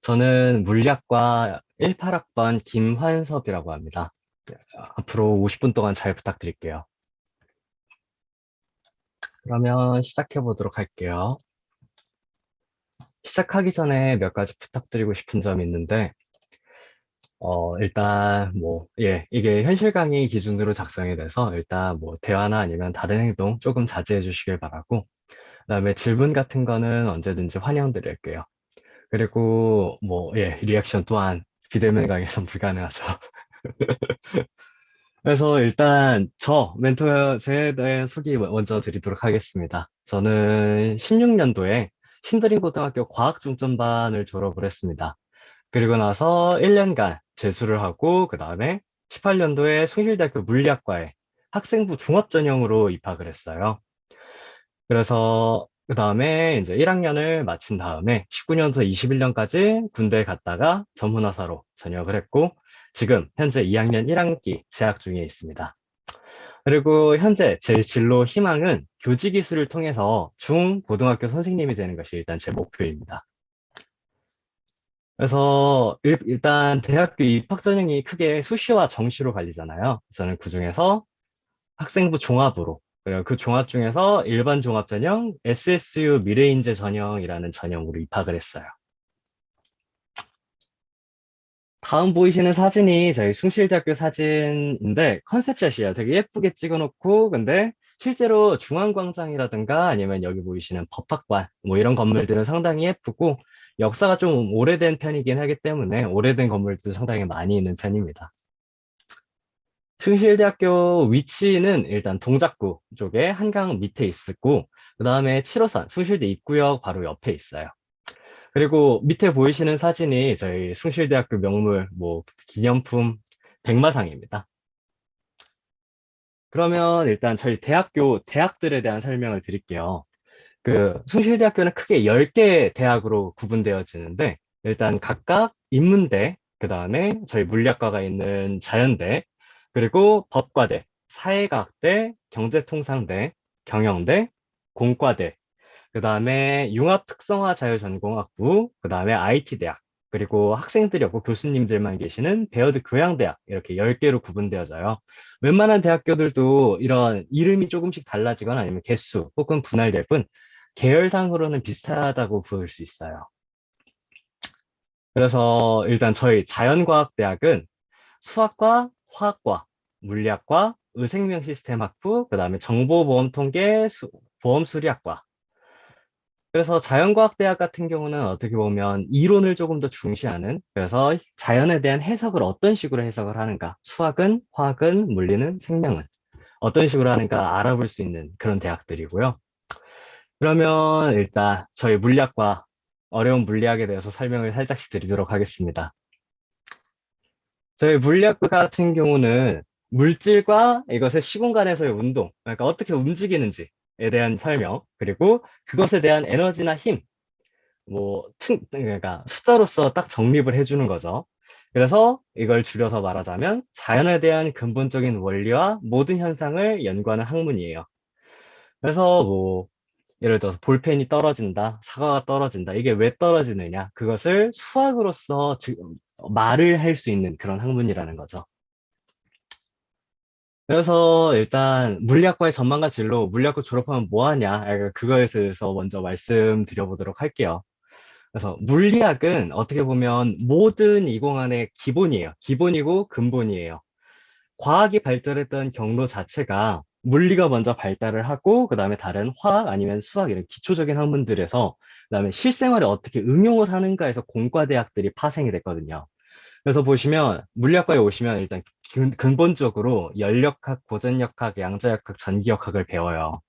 저는 물리학과 18학번 김환섭이라고 합니다. 앞으로 50분 동안 잘 부탁드릴게요. 그러면 시작해 보도록 할게요. 시작하기 전에 몇 가지 부탁드리고 싶은 점이 있는데, 일단 이게 현실 강의 기준으로 작성이 돼서 일단 대화나 아니면 다른 행동 조금 자제해 주시길 바라고, 그다음에 질문 같은 거는 언제든지 환영드릴게요. 그리고 리액션 또한 비대면 강의에선 불가능하죠. 그래서 일단 제 대해 소개 먼저 드리도록 하겠습니다. 저는 16년도에 신드림 고등학교 과학중점반을 졸업을 했습니다. 그리고 나서 1년간 재수를 하고 그 다음에 18년도에 숭실대학교 물리학과에 학생부 종합전형으로 입학을 했어요. 그래서 그 다음에 이제 1학년을 마친 다음에 19년부터 21년까지 군대 갔다가 전문화사로 전역을 했고 지금 현재 2학년 1학기 재학 중에 있습니다. 그리고 현재 제 진로 희망은 교직이수를 통해서 고등학교 선생님이 되는 것이 일단 제 목표입니다. 그래서 일단 대학교 입학 전형이 크게 수시와 정시로 갈리잖아요. 저는 그중에서 학생부 종합으로 그리고 그 종합 중에서 일반 종합 전형, SSU 미래인재 전형이라는 전형으로 입학을 했어요. 다음 보이시는 사진이 저희 숭실대학교 사진인데 컨셉샷이에요. 되게 예쁘게 찍어놓고 근데 실제로 중앙광장이라든가 아니면 여기 보이시는 법학관 이런 건물들은 상당히 예쁘고 역사가 좀 오래된 편이긴 하기 때문에 오래된 건물도 상당히 많이 있는 편입니다. 숭실대학교 위치는 일단 동작구 쪽에 한강 밑에 있고 그 다음에 7호선 숭실대 입구역 바로 옆에 있어요. 그리고 밑에 보이시는 사진이 저희 숭실대학교 명물 기념품 백마상입니다. 그러면 일단 저희 대학들에 대한 설명을 드릴게요. 그 숭실대학교는 크게 10개 대학으로 구분되어지는데 일단 각각 인문대, 그 다음에 저희 물리학과가 있는 자연대, 그리고 법과대, 사회과학대, 경제통상대, 경영대, 공과대, 그 다음에 융합특성화 자유전공학부, 그 다음에 IT대학, 그리고 학생들이 없고 교수님들만 계시는 배어드 교양대학 이렇게 10개로 구분되어져요. 웬만한 대학교들도 이런 이름이 조금씩 달라지거나 아니면 개수 혹은 분할될 뿐 계열상으로는 비슷하다고 볼 수 있어요. 그래서 일단 저희 자연과학대학은 수학과, 화학과, 물리학과, 의생명시스템학부, 그 다음에 정보보험통계, 보험수리학과, 그래서 자연과학대학 같은 경우는 어떻게 보면 이론을 조금 더 중시하는, 그래서 자연에 대한 해석을 어떤 식으로 해석을 하는가, 수학은, 화학은, 물리는, 생명은 어떤 식으로 하는가 알아볼 수 있는 그런 대학들이고요. 그러면 일단 저희 물리학과 어려운 물리학에 대해서 설명을 살짝씩 드리도록 하겠습니다. 저희 물리학과 같은 경우는 물질과 이것의 시공간에서의 운동, 그러니까 어떻게 움직이는지에 대한 설명, 그리고 그것에 대한 에너지나 힘, 그러니까 숫자로서 딱 정립을 해주는 거죠. 그래서 이걸 줄여서 말하자면 자연에 대한 근본적인 원리와 모든 현상을 연구하는 학문이에요. 그래서 예를 들어서 볼펜이 떨어진다, 사과가 떨어진다. 이게 왜 떨어지느냐? 그것을 수학으로서 말을 할 수 있는 그런 학문이라는 거죠. 그래서 일단 물리학과의 전망과 진로, 물리학과 졸업하면 뭐 하냐? 그거에 대해서 먼저 말씀드려보도록 할게요. 그래서 물리학은 어떻게 보면 모든 이공안의 기본이에요. 기본이고 근본이에요. 과학이 발달했던 경로 자체가 물리가 먼저 발달을 하고 그다음에 다른 화학 아니면 수학 이런 기초적인 학문들에서 그다음에 실생활에 어떻게 응용을 하는가에서 공과대학들이 파생이 됐거든요. 그래서 보시면 물리학과에 오시면 일단 근본적으로 연력학, 고전역학, 양자역학, 전기역학을 배워요.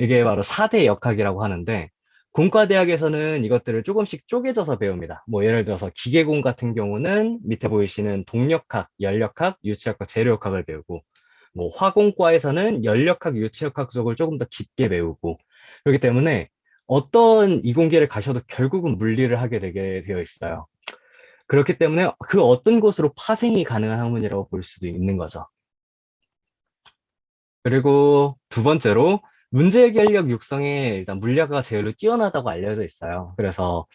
이게 바로 4대 역학이라고 하는데 공과대학에서는 이것들을 조금씩 쪼개져서 배웁니다. 예를 들어서 기계공 같은 경우는 밑에 보이시는 동력학, 연력학, 유체역학, 재료역학을 배우고 화공과에서는 연력학, 유체역학 쪽을 조금 더 깊게 배우고 그렇기 때문에 어떤 이공계를 가셔도 결국은 물리를 하게 되게 되어 있어요. 그렇기 때문에 그 어떤 곳으로 파생이 가능한 학문이라고 볼 수도 있는 거죠. 그리고 두 번째로 문제 해결력 육성에 일단 물리학과 제일로 뛰어나다고 알려져 있어요. 그래서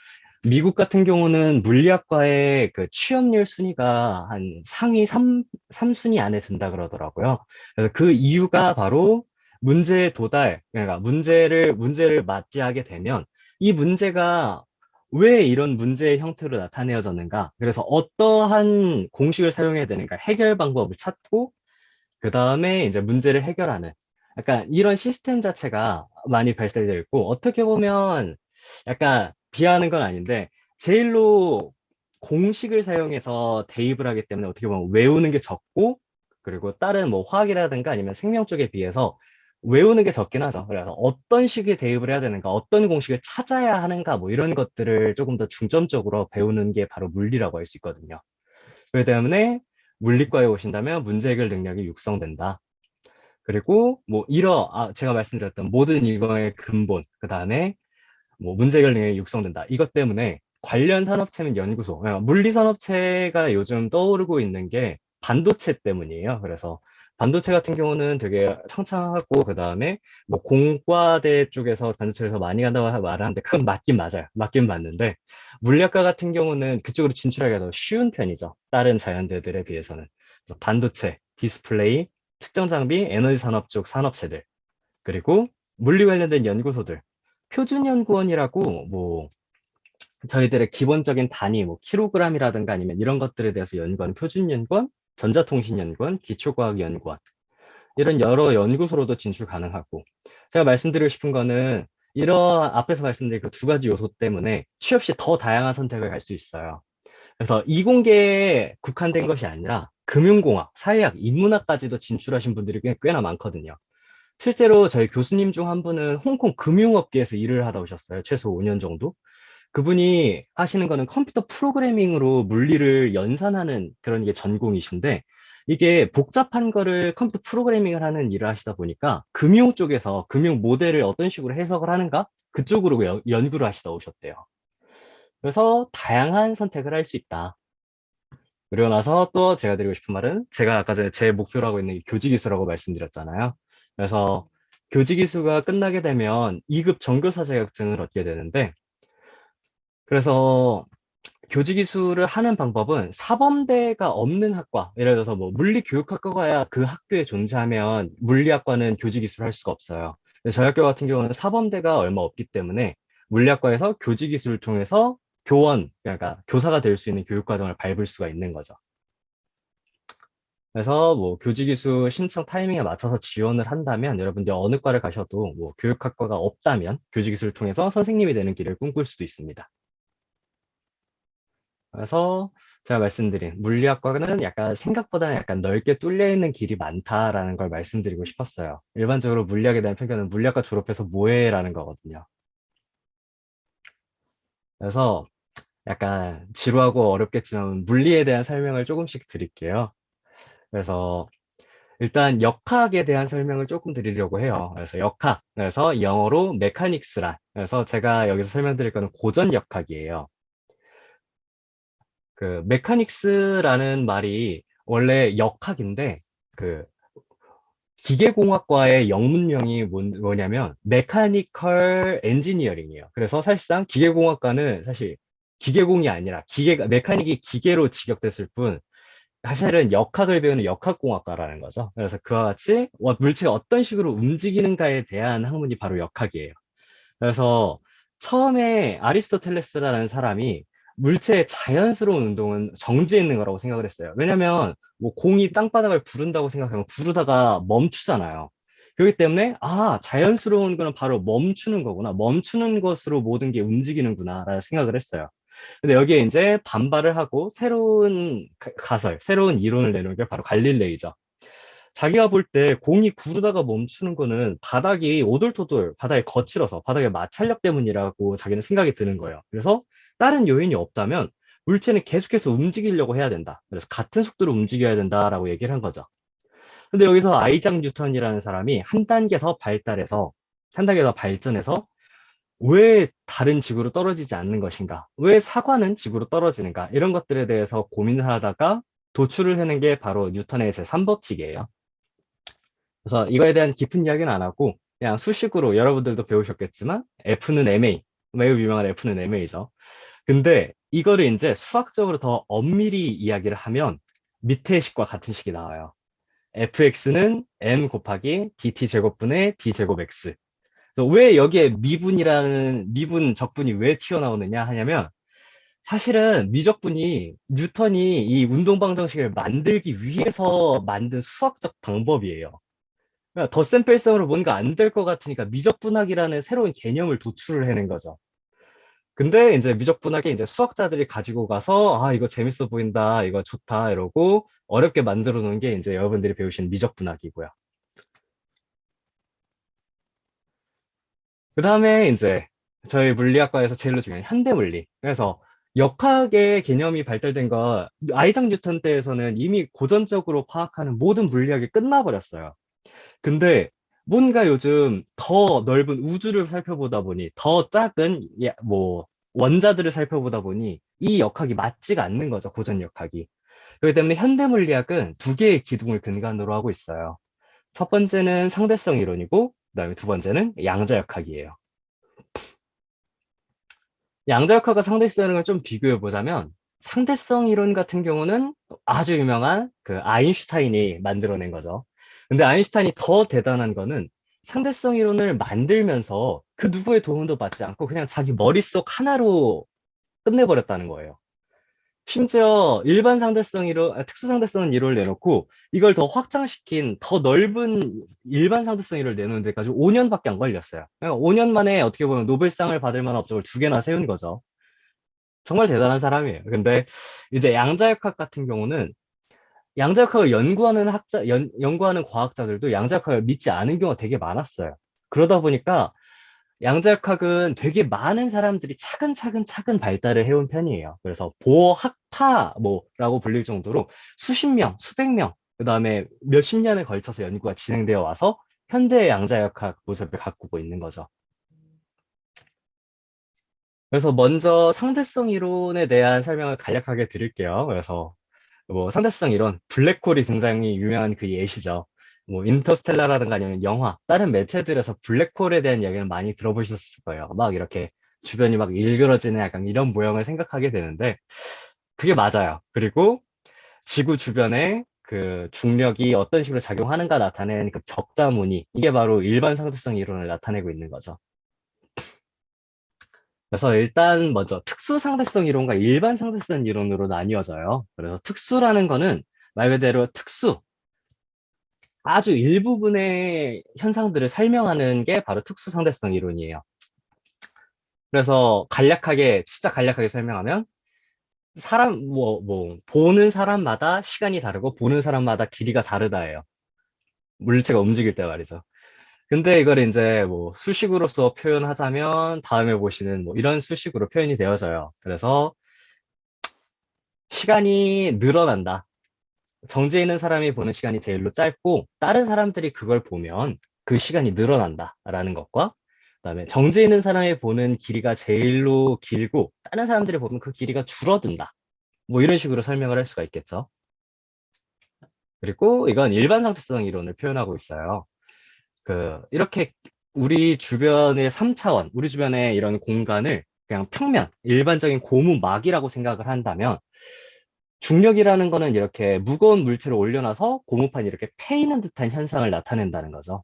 미국 같은 경우는 물리학과의 그 취업률 순위가 한 상위 3순위 안에 든다 그러더라고요. 그래서 그 이유가 바로 문제 도달, 그러니까 문제를 맞이하게 되면 이 문제가 왜 이런 문제의 형태로 나타내어졌는가? 그래서 어떠한 공식을 사용해야 되는가? 해결 방법을 찾고 그 다음에 이제 문제를 해결하는 약간 이런 시스템 자체가 많이 발달되어 있고 어떻게 보면 약간 비하하는 건 아닌데 제일로 공식을 사용해서 대입을 하기 때문에 어떻게 보면 외우는 게 적고 그리고 다른 뭐 화학이라든가 아니면 생명 쪽에 비해서 외우는 게 적긴 하죠. 그래서 어떤 식의 대입을 해야 되는가, 어떤 공식을 찾아야 하는가 뭐 이런 것들을 조금 더 중점적으로 배우는 게 바로 물리라고 할 수 있거든요. 그렇기 때문에 물리과에 오신다면 문제 해결 능력이 육성된다. 그리고 뭐 제가 말씀드렸던 모든 이거의 근본, 그 다음에 뭐 문제 해결 능력이 육성된다. 이것 때문에 관련 산업체 및 연구소, 물리 산업체가 요즘 떠오르고 있는 게 반도체 때문이에요. 그래서 반도체 같은 경우는 되게 창창하고 그 다음에 뭐 공과대 쪽에서 반도체에서 많이 간다고 말하는데 그건 맞긴 맞아요. 맞긴 맞는데 물리학과 같은 경우는 그쪽으로 진출하기가 더 쉬운 편이죠. 다른 자연대들에 비해서는. 그래서 반도체, 디스플레이, 특정 장비, 에너지 산업 쪽 산업체들 그리고 물리 관련된 연구소들 표준연구원이라고 뭐 저희들의 기본적인 단위 뭐 킬로그램이라든가 아니면 이런 것들에 대해서 연구하는 표준연구원, 전자통신연구원, 기초과학연구원 이런 여러 연구소로도 진출 가능하고 제가 말씀드리고 싶은 거는 이런 앞에서 말씀드린 그 두 가지 요소 때문에 취업 시 더 다양한 선택을 할 수 있어요. 그래서 이공계에 국한된 것이 아니라 금융공학, 사회학, 인문학까지도 진출하신 분들이 꽤나 많거든요. 실제로 저희 교수님 중 한 분은 홍콩 금융업계에서 일을 하다 오셨어요. 최소 5년 정도. 그분이 하시는 거는 컴퓨터 프로그래밍으로 물리를 연산하는 그런 게 전공이신데, 이게 복잡한 거를 컴퓨터 프로그래밍을 하는 일을 하시다 보니까 금융 쪽에서 금융 모델을 어떤 식으로 해석을 하는가? 그쪽으로 연구를 하시다 오셨대요. 그래서 다양한 선택을 할 수 있다. 그리고 나서 또 제가 드리고 싶은 말은 제가 아까 전에 제 목표로 하고 있는 게 교직이수라고 말씀드렸잖아요. 그래서 교직이수가 끝나게 되면 2급 정교사 자격증을 얻게 되는데 그래서 교직이수를 하는 방법은 사범대가 없는 학과, 예를 들어서 뭐 물리교육학과가 그 학교에 존재하면 물리학과는 교직이수를 할 수가 없어요. 근데 저희 학교 같은 경우는 사범대가 얼마 없기 때문에 물리학과에서 교직이수를 통해서 그러니까 교사가 될 수 있는 교육과정을 밟을 수가 있는 거죠. 그래서 뭐 교직이수 신청 타이밍에 맞춰서 지원을 한다면 여러분들 어느 과를 가셔도 뭐 교육학과가 없다면 교직이수를 통해서 선생님이 되는 길을 꿈꿀 수도 있습니다. 그래서 제가 말씀드린 물리학과는 약간 생각보다는 약간 넓게 뚫려 있는 길이 많다라는 걸 말씀드리고 싶었어요. 일반적으로 물리학에 대한 편견은 물리학과 졸업해서 뭐해? 라는 거거든요. 그래서 약간 지루하고 어렵겠지만 물리에 대한 설명을 조금씩 드릴게요. 그래서 일단 역학에 대한 설명을 조금 드리려고 해요. 그래서 역학, 그래서 영어로 메카닉스란. 그래서 제가 여기서 설명드릴 거는 고전 역학이에요. 그 메카닉스라는 말이 원래 역학인데 그 기계공학과의 영문명이 뭐냐면 메카니컬 엔지니어링이에요. 그래서 사실상 기계공학과는 사실 기계공이 아니라 메카닉이 기계로 직역됐을 뿐 사실은 역학을 배우는 역학공학과라는 거죠. 그래서 그와 같이 물체가 어떤 식으로 움직이는가에 대한 학문이 바로 역학이에요. 그래서 처음에 아리스토텔레스라는 사람이 물체의 자연스러운 운동은 정지해 있는 거라고 생각을 했어요. 왜냐면 뭐 공이 땅바닥을 구른다고 생각하면 구르다가 멈추잖아요. 그렇기 때문에 자연스러운 거는 바로 멈추는 거구나. 멈추는 것으로 모든 게 움직이는구나라는 생각을 했어요. 근데 여기에 이제 반발을 하고 새로운 새로운 이론을 내놓은 게 바로 갈릴레이죠. 자기가 볼 때 공이 구르다가 멈추는 거는 바닥이 오돌토돌, 바닥이 거칠어서 바닥의 마찰력 때문이라고 자기는 생각이 드는 거예요. 그래서 다른 요인이 없다면 물체는 계속해서 움직이려고 해야 된다. 그래서 같은 속도로 움직여야 된다라고 얘기를 한 거죠. 근데 여기서 아이작 뉴턴이라는 사람이 한 단계 더 발전해서 왜 다른 지구로 떨어지지 않는 것인가? 왜 사과는 지구로 떨어지는가? 이런 것들에 대해서 고민을 하다가 도출을 해낸 게 바로 뉴턴의 제3법칙이에요. 그래서 이거에 대한 깊은 이야기는 안 하고 그냥 수식으로 여러분들도 배우셨겠지만 F는 ma 매우 유명한 F는 ma죠. 근데 이거를 이제 수학적으로 더 엄밀히 이야기를 하면 밑에 식과 같은 식이 나와요. fx는 m 곱하기 dt 제곱분의 d 제곱 x. 그래서 왜 여기에 미분이라는 미분 적분이 왜 튀어나오느냐 하냐면 사실은 미적분이 뉴턴이 이 운동방정식을 만들기 위해서 만든 수학적 방법이에요. 그러니까 덧셈뺄셈으로 뭔가 안 될 것 같으니까 미적분학이라는 새로운 개념을 도출을 해낸 거죠. 근데 이제 미적분학에 이제 수학자들이 가지고 가서 아 이거 재밌어 보인다 이거 좋다 이러고 어렵게 만들어 놓은 게 이제 여러분들이 배우신 미적분학이고요. 그 다음에 이제 저희 물리학과에서 제일 중요한 현대물리. 그래서 역학의 개념이 발달된 거 아이작 뉴턴 때에서는 이미 고전적으로 파악하는 모든 물리학이 끝나버렸어요. 근데 뭔가 요즘 더 넓은 우주를 살펴보다 보니 더 작은 뭐 원자들을 살펴보다 보니 이 역학이 맞지가 않는 거죠. 고전 역학이. 그렇기 때문에 현대 물리학은 두 개의 기둥을 근간으로 하고 있어요. 첫 번째는 상대성 이론이고 그다음에 두 번째는 양자역학이에요. 양자역학과 상대성 이론을 좀 비교해 보자면 상대성 이론 같은 경우는 아주 유명한 그 아인슈타인이 만들어낸 거죠. 근데 아인슈타인이 더 대단한 거는 상대성 이론을 만들면서 그 누구의 도움도 받지 않고 그냥 자기 머릿속 하나로 끝내버렸다는 거예요. 심지어 일반 상대성 이론, 특수 상대성 이론을 내놓고 이걸 더 확장시킨 더 넓은 일반 상대성 이론을 내놓는 데까지 5년밖에 안 걸렸어요. 그러니까 5년 만에 어떻게 보면 노벨상을 받을 만한 업적을 두 개나 세운 거죠. 정말 대단한 사람이에요. 근데 이제 양자역학 같은 경우는 양자역학을 연구하는 과학자들도 양자역학을 믿지 않은 경우가 되게 많았어요. 그러다 보니까 양자역학은 되게 많은 사람들이 차근차근 발달을 해온 편이에요. 그래서 보학파 뭐라고 불릴 정도로 수십 명, 수백 명, 그다음에 몇십 년에 걸쳐서 연구가 진행되어 와서 현대 양자역학 모습을 가꾸고 있는 거죠. 그래서 먼저 상대성 이론에 대한 설명을 간략하게 드릴게요. 그래서 뭐 상대성 이론, 블랙홀이 굉장히 유명한 그 예시죠. 뭐 인터스텔라라든가 아니면 영화, 다른 매체들에서 블랙홀에 대한 이야기를 많이 들어보셨을 거예요. 막 이렇게 주변이 막 일그러지는 약간 이런 모형을 생각하게 되는데 그게 맞아요. 그리고 지구 주변에 그 중력이 어떤 식으로 작용하는가 나타내는 그 격자무늬, 이게 바로 일반 상대성 이론을 나타내고 있는 거죠. 그래서 일단 먼저 특수 상대성 이론과 일반 상대성 이론으로 나뉘어져요. 그래서 특수라는 거는 말 그대로 특수, 아주 일부분의 현상들을 설명하는 게 바로 특수 상대성 이론이에요. 그래서 간략하게, 진짜 간략하게 설명하면 보는 사람마다 시간이 다르고 보는 사람마다 길이가 다르다예요. 물체가 움직일 때 말이죠. 근데 이걸 이제 뭐 수식으로서 표현하자면 다음에 보시는 뭐 이런 수식으로 표현이 되어져요. 그래서 시간이 늘어난다. 정지해 있는 사람이 보는 시간이 제일로 짧고 다른 사람들이 그걸 보면 그 시간이 늘어난다라는 것과 그다음에 정지해 있는 사람이 보는 길이가 제일로 길고 다른 사람들이 보면 그 길이가 줄어든다. 뭐 이런 식으로 설명을 할 수가 있겠죠. 그리고 이건 일반 상대성 이론을 표현하고 있어요. 이렇게 우리 주변의 3차원, 우리 주변의 이런 공간을 그냥 평면, 일반적인 고무막이라고 생각을 한다면 중력이라는 거는 이렇게 무거운 물체를 올려놔서 고무판이 이렇게 패이는 듯한 현상을 나타낸다는 거죠.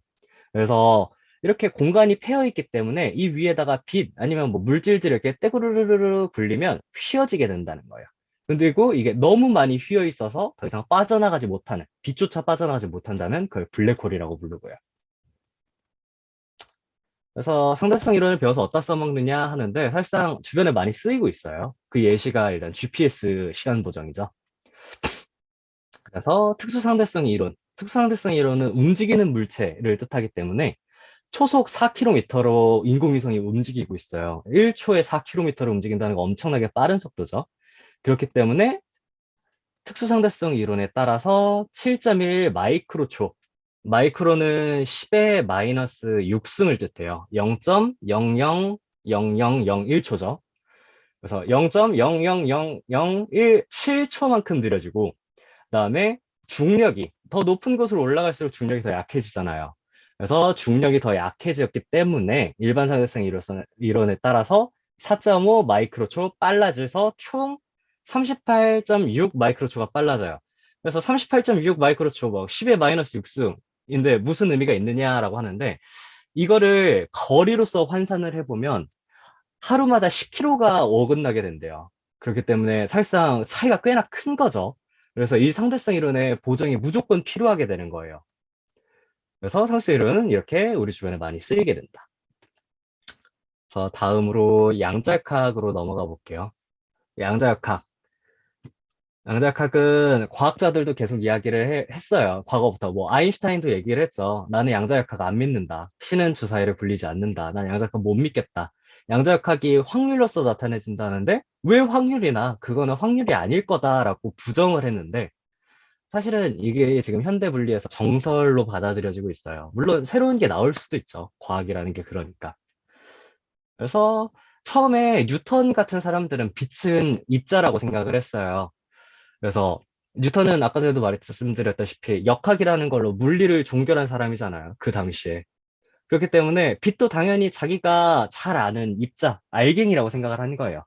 그래서 이렇게 공간이 패여 있기 때문에 이 위에다가 빛 아니면 뭐 물질들을 이렇게 떼구르르르 굴리면 휘어지게 된다는 거예요. 그리고 이게 너무 많이 휘어 있어서 더 이상 빠져나가지 못하는, 빛조차 빠져나가지 못한다면 그걸 블랙홀이라고 부르고요. 그래서 상대성 이론을 배워서 어디다 써먹느냐 하는데 사실상 주변에 많이 쓰이고 있어요. 그 예시가 일단 GPS 시간 보정이죠. 그래서 특수상대성 이론은 움직이는 물체를 뜻하기 때문에 초속 4km로 인공위성이 움직이고 있어요. 1초에 4km를 움직인다는 거 엄청나게 빠른 속도죠. 그렇기 때문에 특수상대성 이론에 따라서 7.1 마이크로초, 마이크로는 10의 마이너스 6승을 뜻해요. 0.000001초죠. 그래서 0.00001, 7초만큼 느려지고 그다음에 중력이 더 높은 곳으로 올라갈수록 중력이 더 약해지잖아요. 그래서 중력이 더 약해졌기 때문에 일반 상대성 이론에 따라서 4.5 마이크로초 빨라져서 총 38.6 마이크로초가 빨라져요. 그래서 38.6 마이크로초, 뭐 10의 마이너스 6승인데 무슨 의미가 있느냐라고 하는데, 이거를 거리로서 환산을 해보면 하루마다 10km가 어긋나게 된대요. 그렇기 때문에 사실상 차이가 꽤나 큰 거죠. 그래서 이 상대성 이론의 보정이 무조건 필요하게 되는 거예요. 그래서 상수 이론은 이렇게 우리 주변에 많이 쓰이게 된다. 그래서 다음으로 양자역학으로 넘어가 볼게요. 양자역학. 양자역학은 과학자들도 계속 이야기를 했어요. 과거부터. 뭐 아인슈타인도 얘기를 했죠. 나는 양자역학 안 믿는다. 신은 주사위를 굴리지 않는다. 난 양자역학 못 믿겠다. 양자역학이 확률로서 나타내진다는데 왜 확률이나 그거는 확률이 아닐 거다라고 부정을 했는데, 사실은 이게 지금 현대 물리에서 정설로 받아들여지고 있어요. 물론 새로운 게 나올 수도 있죠. 과학이라는 게 그러니까. 그래서 처음에 뉴턴 같은 사람들은 빛은 입자라고 생각을 했어요. 그래서 뉴턴은 아까 전에도 말씀드렸다시피 역학이라는 걸로 물리를 종결한 사람이잖아요. 그 당시에. 그렇기 때문에 빛도 당연히 자기가 잘 아는 입자, 알갱이라고 생각을 한 거예요.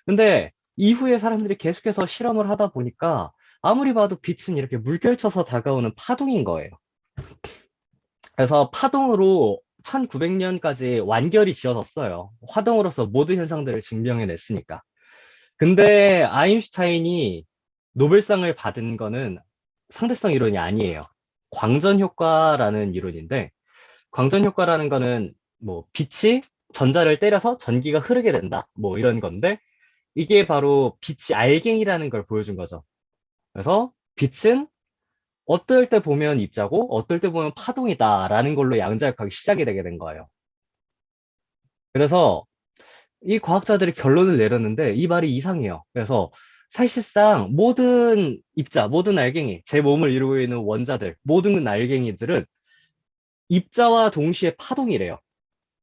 근데 이후에 사람들이 계속해서 실험을 하다 보니까 아무리 봐도 빛은 이렇게 물결쳐서 다가오는 파동인 거예요. 그래서 파동으로 1900년까지 완결이 지어졌어요. 화동으로서 모든 현상들을 증명해냈으니까. 근데 아인슈타인이 노벨상을 받은 거는 상대성 이론이 아니에요. 광전 효과라는 이론인데, 광전 효과라는 거는 뭐 빛이 전자를 때려서 전기가 흐르게 된다. 뭐 이런 건데, 이게 바로 빛이 알갱이라는 걸 보여준 거죠. 그래서 빛은 어떨 때 보면 입자고 어떨 때 보면 파동이다라는 걸로 양자역학이 시작이 되게 된 거예요. 그래서 이 과학자들이 결론을 내렸는데 이 말이 이상해요. 그래서 사실상 모든 입자, 모든 알갱이, 제 몸을 이루고 있는 원자들, 모든 알갱이들은 입자와 동시에 파동이래요.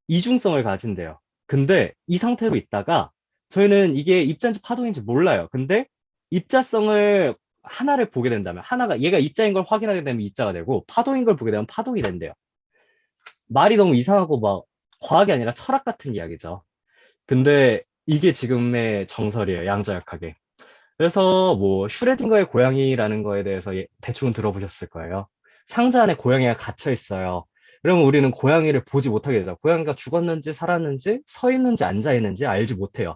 이중성을 가진대요. 근데 이 상태로 있다가 저희는 이게 입자인지 파동인지 몰라요. 근데 입자성을 하나를 보게 된다면, 하나가 얘가 입자인 걸 확인하게 되면 입자가 되고 파동인 걸 보게 되면 파동이 된대요. 말이 너무 이상하고 막 과학이 아니라 철학 같은 이야기죠. 근데 이게 지금의 정설이에요. 양자역학의. 그래서 뭐 슈레딩거의 고양이라는 거에 대해서 대충 들어보셨을 거예요. 상자 안에 고양이가 갇혀 있어요. 그러면 우리는 고양이를 보지 못하게 되죠. 고양이가 죽었는지 살았는지 서 있는지 앉아 있는지 알지 못해요.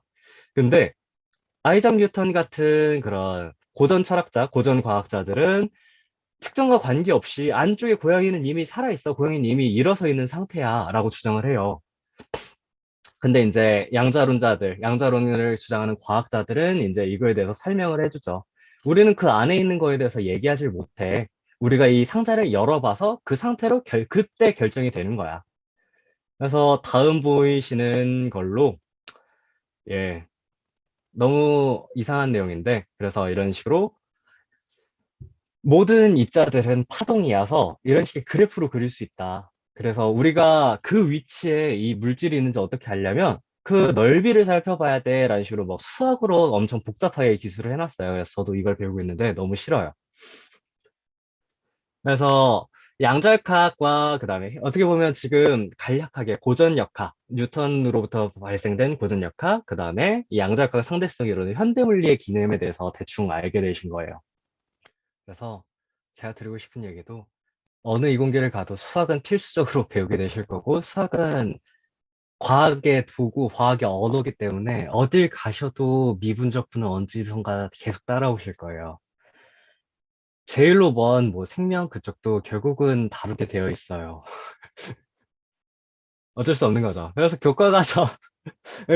근데 아이작 뉴턴 같은 그런 고전 철학자, 고전 과학자들은 측정과 관계없이 안쪽에 고양이는 이미 살아있어. 고양이는 이미 일어서 있는 상태야. 라고 주장을 해요. 근데 이제 양자론자들, 양자론을 주장하는 과학자들은 이제 이거에 대해서 설명을 해주죠. 우리는 그 안에 있는 거에 대해서 얘기하지 못해. 우리가 이 상자를 열어봐서 그 상태로 그때 결정이 되는 거야. 그래서 다음 보이시는 걸로, 예, 너무 이상한 내용인데, 그래서 이런 식으로 모든 입자들은 파동이어서 이런 식의 그래프로 그릴 수 있다. 그래서 우리가 그 위치에 이 물질이 있는지 어떻게 알려면 그 넓이를 살펴봐야 돼 라는 식으로 뭐 수학으로 엄청 복잡하게 기술을 해놨어요. 그래서 저도 이걸 배우고 있는데 너무 싫어요. 그래서 양자역학과 그다음에 어떻게 보면 지금 간략하게 고전역학, 뉴턴으로부터 발생된 고전역학, 그다음에 이 양자역학의 상대성 이론의 현대물리의 기능에 대해서 대충 알게 되신 거예요. 그래서 제가 드리고 싶은 얘기도, 어느 이공계를 가도 수학은 필수적으로 배우게 되실 거고, 수학은 과학의 도구, 과학의 언어기 때문에 어딜 가셔도 미분적분은 언제선가 계속 따라오실 거예요. 제일로 먼 뭐 생명 그쪽도 결국은 다루게 되어 있어요. 어쩔 수 없는 거죠. 그래서 교과과정을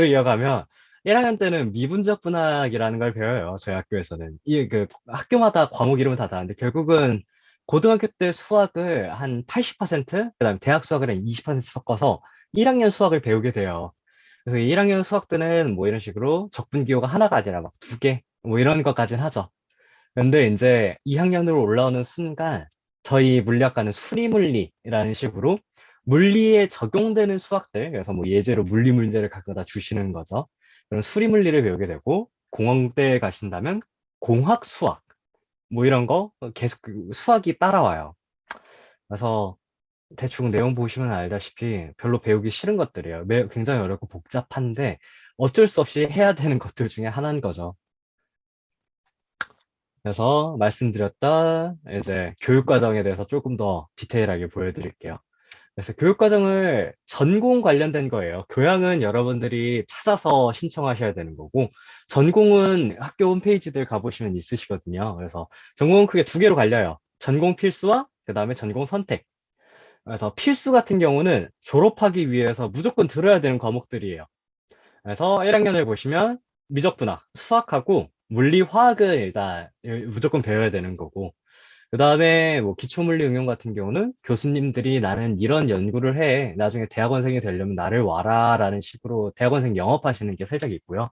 이어가면 1학년 때는 미분적 분학이라는 걸 배워요. 저희 학교에서는. 이 그 학교마다 과목 이름은 다 다른데 결국은 고등학교 때 수학을 한 80%, 그다음에 대학 수학을 한 20% 섞어서 1학년 수학을 배우게 돼요. 그래서 1학년 수학 때는 뭐 이런 식으로 적분기호가 하나가 아니라 막 두 개, 뭐 이런 것까지는 하죠. 근데 이제 2학년으로 올라오는 순간 저희 물리학과는 수리물리라는 식으로 물리에 적용되는 수학들, 그래서 뭐 예제로 물리 문제를 갖다 주시는 거죠. 그런 수리물리를 배우게 되고, 공학대에 가신다면 공학 수학 뭐 이런 거 계속 그 수학이 따라와요. 그래서 대충 내용 보시면 알다시피 별로 배우기 싫은 것들이에요. 굉장히 어렵고 복잡한데 어쩔 수 없이 해야 되는 것들 중에 하나인 거죠. 그래서 말씀드렸다 이제 교육과정에 대해서 조금 더 디테일하게 보여드릴게요. 그래서 교육과정을 전공 관련된 거예요. 교양은 여러분들이 찾아서 신청하셔야 되는 거고, 전공은 학교 홈페이지들 가보시면 있으시거든요. 그래서 전공은 크게 두 개로 갈려요. 전공 필수와 그 다음에 전공 선택. 그래서 필수 같은 경우는 졸업하기 위해서 무조건 들어야 되는 과목들이에요. 그래서 1학년을 보시면 미적분학, 수학하고 물리, 화학은 일단 무조건 배워야 되는 거고, 그 다음에 뭐 기초물리 응용 같은 경우는 교수님들이 나는 이런 연구를 해. 나중에 대학원생이 되려면 나를 와라. 라는 식으로 대학원생 영업하시는 게 살짝 있고요.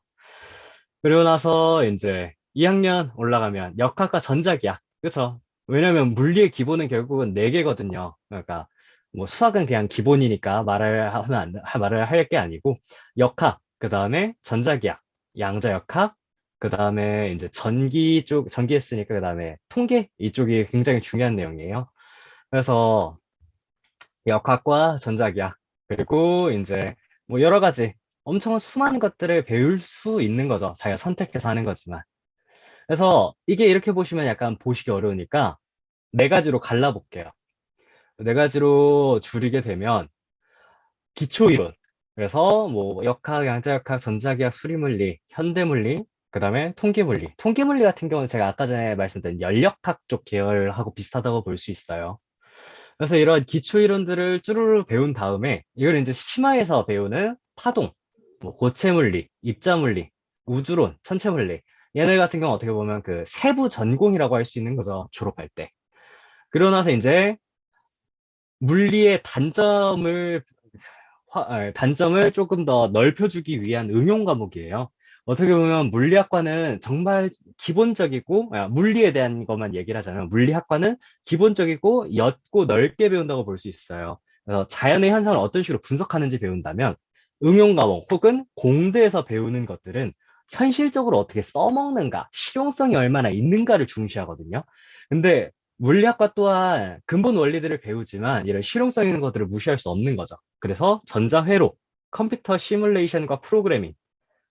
그리고 나서 이제 2학년 올라가면 역학과 전자기학. 그쵸? 왜냐면 물리의 기본은 결국은 4개거든요. 그러니까 뭐 수학은 그냥 기본이니까 말을 할 게 아니고 역학, 그 다음에 전자기학, 양자역학, 그 다음에 이제 전기 했으니까 그 다음에 통계 이쪽이 굉장히 중요한 내용이에요. 그래서 역학과 전자기학 그리고 이제 뭐 여러 가지 엄청 수많은 것들을 배울 수 있는 거죠. 자기가 선택해서 하는 거지만. 그래서 이게 이렇게 보시면 약간 보시기 어려우니까 네 가지로 갈라볼게요. 네 가지로 줄이게 되면 기초이론. 그래서 뭐 역학, 양자역학, 전자기학, 수리물리, 현대물리, 그다음에 통계물리. 통계물리 같은 경우는 제가 아까 전에 말씀드린 연력학 쪽 계열하고 비슷하다고 볼 수 있어요. 그래서 이런 기초 이론들을 쭈루루 배운 다음에 이걸 이제 심화해서 배우는 파동, 뭐 고체물리, 입자물리, 우주론, 천체물리. 얘네 같은 경우 어떻게 보면 그 세부 전공이라고 할 수 있는 거죠. 졸업할 때. 그러고 나서 이제 물리의 단점을 조금 더 넓혀주기 위한 응용 과목이에요. 어떻게 보면 물리학과는 정말 기본적이고, 물리에 대한 것만 얘기를 하자면, 물리학과는 기본적이고, 옅고 넓게 배운다고 볼 수 있어요. 그래서 자연의 현상을 어떤 식으로 분석하는지 배운다면, 응용 과목 혹은 공대에서 배우는 것들은 현실적으로 어떻게 써먹는가, 실용성이 얼마나 있는가를 중시하거든요. 근데 물리학과 또한 근본 원리들을 배우지만 이런 실용성 있는 것들을 무시할 수 없는 거죠. 그래서 전자회로, 컴퓨터 시뮬레이션과 프로그래밍,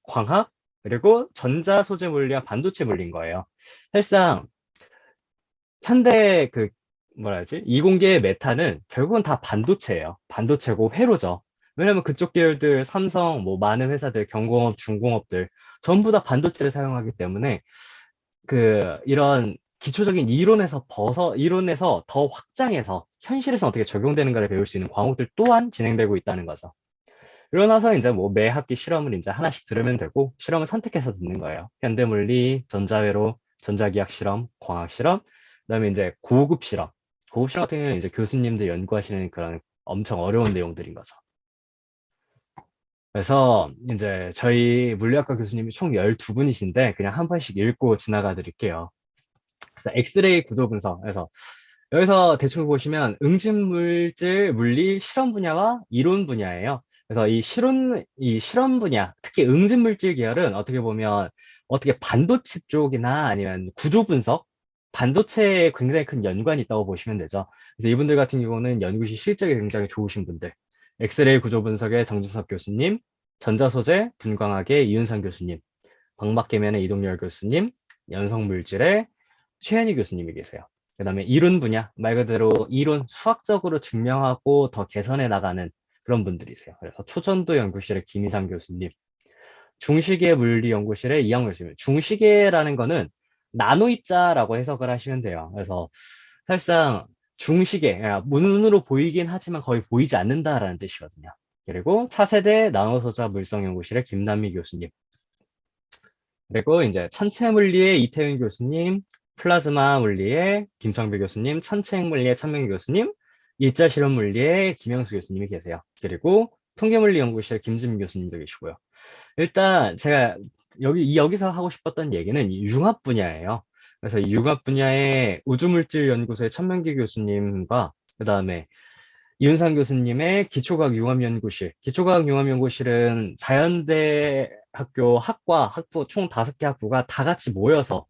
광학, 그리고 전자소재 물리와 반도체 물리인 거예요. 사실상 현대 뭐라 해야지? 이공계의 메타는 결국은 다 반도체예요. 반도체고 회로죠. 왜냐면 그쪽 계열들 삼성, 뭐 많은 회사들, 경공업, 중공업들 전부 다 반도체를 사용하기 때문에 이런 기초적인 이론에서 더 확장해서 현실에서 어떻게 적용되는가를 배울 수 있는 과목들 또한 진행되고 있다는 거죠. 그러고 나서 이제 뭐 매 학기 실험을 이제 하나씩 들으면 되고, 실험을 선택해서 듣는 거예요. 현대물리, 전자회로, 전자기학 실험, 광학 실험, 그다음에 이제 고급 실험. 고급 실험 같은 경우는 이제 교수님들 연구하시는 그런 엄청 어려운 내용들인 거죠. 그래서 이제 저희 물리학과 교수님이 총 12분이신데 그냥 한 번씩 읽고 지나가 드릴게요. 그래서 엑스레이 구조 분석. 그래서 여기서 대충 보시면 응집물질 물리 실험 분야와 이론 분야예요. 그래서 이 실험 분야, 특히 응집물질 계열은 어떻게 보면 어떻게 반도체 쪽이나 아니면 구조 분석, 반도체에 굉장히 큰 연관이 있다고 보시면 되죠. 그래서 이분들 같은 경우는 연구시 실적이 굉장히 좋으신 분들. 엑스레이 구조 분석의 정지석 교수님, 전자소재 분광학의 이윤상 교수님, 광학계면의 이동열 교수님, 연성물질의 최현희 교수님이 계세요. 그 다음에 이론 분야, 말 그대로 이론, 수학적으로 증명하고 더 개선해 나가는 그런 분들이세요. 그래서 초전도 연구실의 김희상 교수님, 중시계 물리연구실의 이양 교수님. 중시계라는 거는 나노 입자라고 해석을 하시면 돼요. 그래서 사실상 중시계, 눈으로 보이긴 하지만 거의 보이지 않는다라는 뜻이거든요. 그리고 차세대 나노소자 물성연구실의 김남미 교수님. 그리고 이제 천체 물리의 이태윤 교수님, 플라즈마 물리의 김창배 교수님, 천체핵 물리의 천명 교수님, 일자 실험 물리의 김영수 교수님이 계세요. 그리고 통계물리 연구실 김지민 교수님도 계시고요. 일단 제가 여기서 하고 싶었던 얘기는 이 융합 분야예요. 그래서 이 융합 분야의 우주물질 연구소의 천명기 교수님과 그다음에 이윤상 교수님의 기초과학 융합연구실. 기초과학 융합연구실은 자연대 학교 학부 총 5개 학부가 다 같이 모여서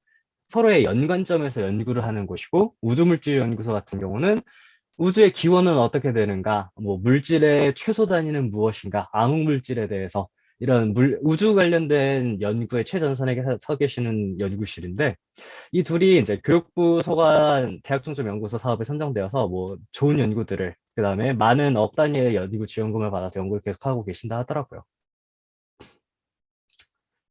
서로의 연관점에서 연구를 하는 곳이고, 우주물질 연구소 같은 경우는 우주의 기원은 어떻게 되는가, 뭐 물질의 최소 단위는 무엇인가, 암흑 물질에 대해서 이런 우주 관련된 연구의 최전선에 서 계시는 연구실인데 이 둘이 이제 교육부 소관 대학중점 연구소 사업에 선정되어서 뭐 좋은 연구들을 그다음에 많은 억 단위의 연구 지원금을 받아서 연구를 계속하고 계신다 하더라고요.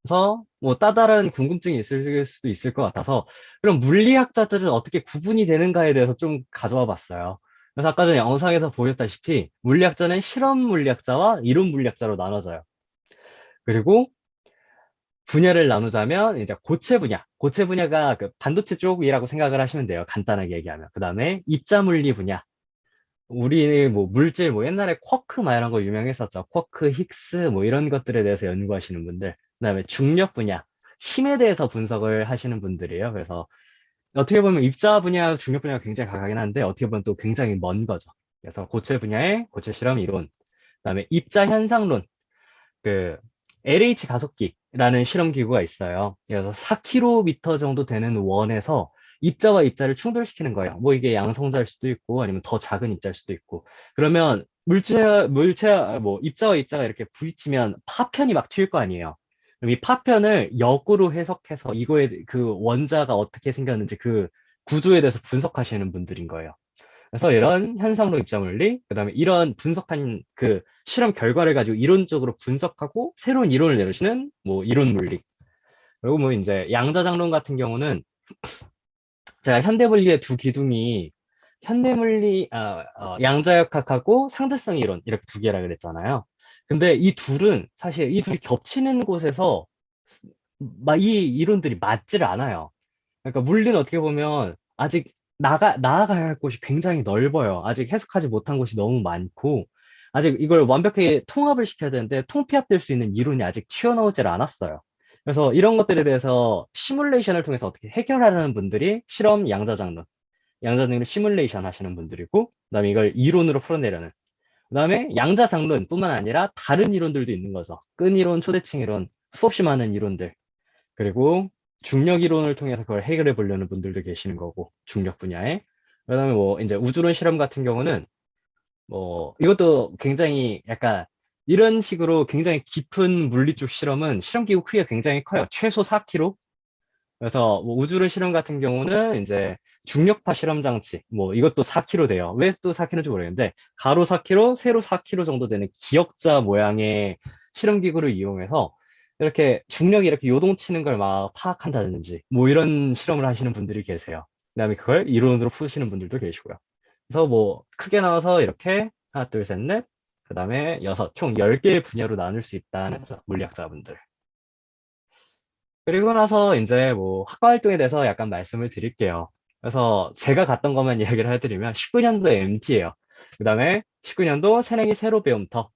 그래서 뭐 따다른 궁금증이 있을 수도 있을 것 같아서 그럼 물리학자들은 어떻게 구분이 되는가에 대해서 좀 가져와 봤어요. 그래서 아까 전에 영상에서 보였다시피 물리학자는 실험 물리학자와 이론 물리학자로 나눠져요. 그리고 분야를 나누자면 이제 고체 분야, 고체 분야가 그 반도체 쪽이라고 생각을 하시면 돼요. 간단하게 얘기하면. 그다음에 입자 물리 분야. 우리 뭐 물질 뭐 옛날에 쿼크 막 이런 거 유명했었죠. 쿼크, 힉스 뭐 이런 것들에 대해서 연구하시는 분들. 그다음에 중력 분야, 힘에 대해서 분석을 하시는 분들이에요. 그래서 어떻게 보면 입자 분야, 중력 분야가 굉장히 가깝긴 한데 어떻게 보면 또 굉장히 먼 거죠. 그래서 고체 분야의 고체 실험 이론, 그다음에 입자 현상론, 그 LH 가속기라는 실험 기구가 있어요. 그래서 4km 정도 되는 원에서 입자와 입자를 충돌시키는 거예요. 뭐 이게 양성자일 수도 있고 아니면 더 작은 입자일 수도 있고. 그러면 뭐 입자와 입자가 이렇게 부딪히면 파편이 막 튈 거 아니에요. 그럼 이 파편을 역으로 해석해서 이거의 그 원자가 어떻게 생겼는지 그 구조에 대해서 분석하시는 분들인 거예요. 그래서 이런 현상로 입자물리, 그다음에 이런 분석한 그 실험 결과를 가지고 이론적으로 분석하고 새로운 이론을 내리시는 뭐 이론 물리. 그리고 뭐 이제 양자장론 같은 경우는 제가 현대물리의 두 기둥이 양자역학하고 상대성 이론 이렇게 두 개라 그랬잖아요. 근데 이 둘은 사실 이 둘이 겹치는 곳에서 이 이론들이 맞지를 않아요. 그러니까 물리는 어떻게 보면 아직 나아가야 할 곳이 굉장히 넓어요. 아직 해석하지 못한 곳이 너무 많고, 아직 이걸 완벽하게 통합을 시켜야 되는데, 통피합될 수 있는 이론이 아직 튀어나오질 않았어요. 그래서 이런 것들에 대해서 시뮬레이션을 통해서 어떻게 해결하려는 분들이 실험 양자장론 시뮬레이션 하시는 분들이고, 그다음에 이걸 이론으로 풀어내려는. 그다음에 양자장론뿐만 아니라 다른 이론들도 있는 거죠. 끈이론, 초대칭 이론, 수없이 많은 이론들. 그리고 중력 이론을 통해서 그걸 해결해 보려는 분들도 계시는 거고, 중력 분야에. 그다음에 뭐 이제 우주론 실험 같은 경우는 뭐 이것도 굉장히 약간 이런 식으로 굉장히 깊은 물리 쪽 실험은 실험 기구 크기가 굉장히 커요. 최소 4km. 그래서 뭐 우주론 실험 같은 경우는 이제 중력파 실험 장치 뭐 이것도 4km 돼요. 왜 또 4km인지 모르겠는데 가로 4km, 세로 4km 정도 되는 기역자 모양의 실험 기구를 이용해서 이렇게 중력이 이렇게 요동치는 걸 막 파악한다든지 뭐 이런 실험을 하시는 분들이 계세요. 그다음에 그걸 이론으로 푸시는 분들도 계시고요. 그래서 뭐 크게 나와서 이렇게 하나, 둘, 셋, 넷, 그다음에 여섯, 총 10개의 분야로 나눌 수 있다는 거죠. 물리학자분들. 그리고 나서 이제 뭐 학과 활동에 대해서 약간 말씀을 드릴게요. 그래서 제가 갔던 것만 이야기를 해드리면 19년도 MT예요. 그다음에 19년도 새내기 새로 배움터.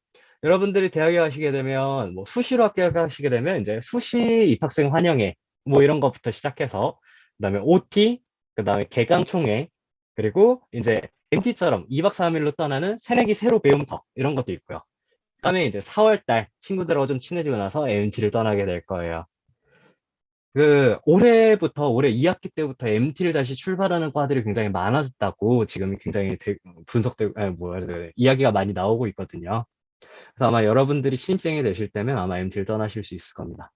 여러분들이 대학에 가시게 되면 뭐 수시로 학교 가시게 되면 이제 수시 입학생 환영회 뭐 이런 것부터 시작해서 그다음에 OT, 그다음에 개강 총회, 그리고 이제 MT처럼 2박 3일로 떠나는 새내기 새로 배움터 이런 것도 있고요. 그다음에 이제 4월 달 친구들하고 좀 친해지고 나서 MT를 떠나게 될 거예요. 올해 2학기 때부터 MT를 다시 출발하는 과들이 굉장히 많아졌다고 지금 굉장히 뭐야, 이야기가 많이 나오고 있거든요. 그래서 아마 여러분들이 신입생이 되실 때면 아마 MT를 떠나실 수 있을 겁니다.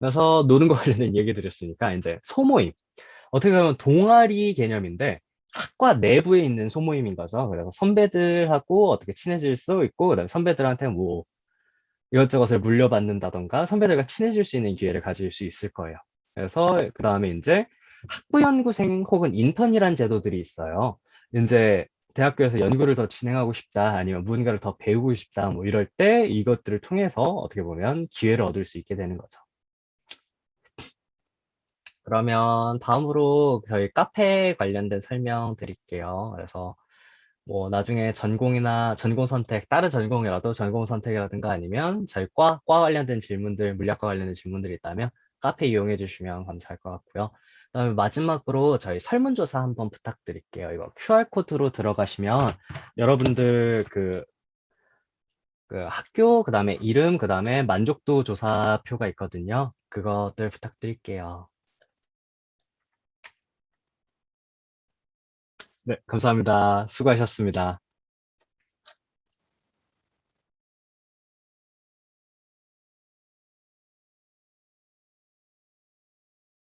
그래서 노는 거 관련된 얘기 드렸으니까 이제 소모임. 어떻게 보면 동아리 개념인데 학과 내부에 있는 소모임인 거죠. 그래서 선배들하고 어떻게 친해질 수 있고, 그다음에 선배들한테 뭐 이것저것을 물려받는다던가 선배들과 친해질 수 있는 기회를 가질 수 있을 거예요. 그래서 그 다음에 이제 학부연구생 혹은 인턴이란 제도들이 있어요. 이제 대학교에서 연구를 더 진행하고 싶다, 아니면 무언가를 더 배우고 싶다, 뭐 이럴 때 이것들을 통해서 어떻게 보면 기회를 얻을 수 있게 되는 거죠. 그러면 다음으로 저희 카페 관련된 설명 드릴게요. 그래서 뭐 나중에 전공이나 전공 선택, 다른 전공이라도 전공 선택이라든가 아니면 저희 과 관련된 질문들, 물리학과 관련된 질문들이 있다면 카페 이용해 주시면 감사할 것 같고요. 그다음에 마지막으로 저희 설문조사 한번 부탁드릴게요. 이거 QR코드로 들어가시면 여러분들 그 학교, 그다음에 이름, 그다음에 만족도 조사표가 있거든요. 그것들 부탁드릴게요. 네, 감사합니다. 수고하셨습니다.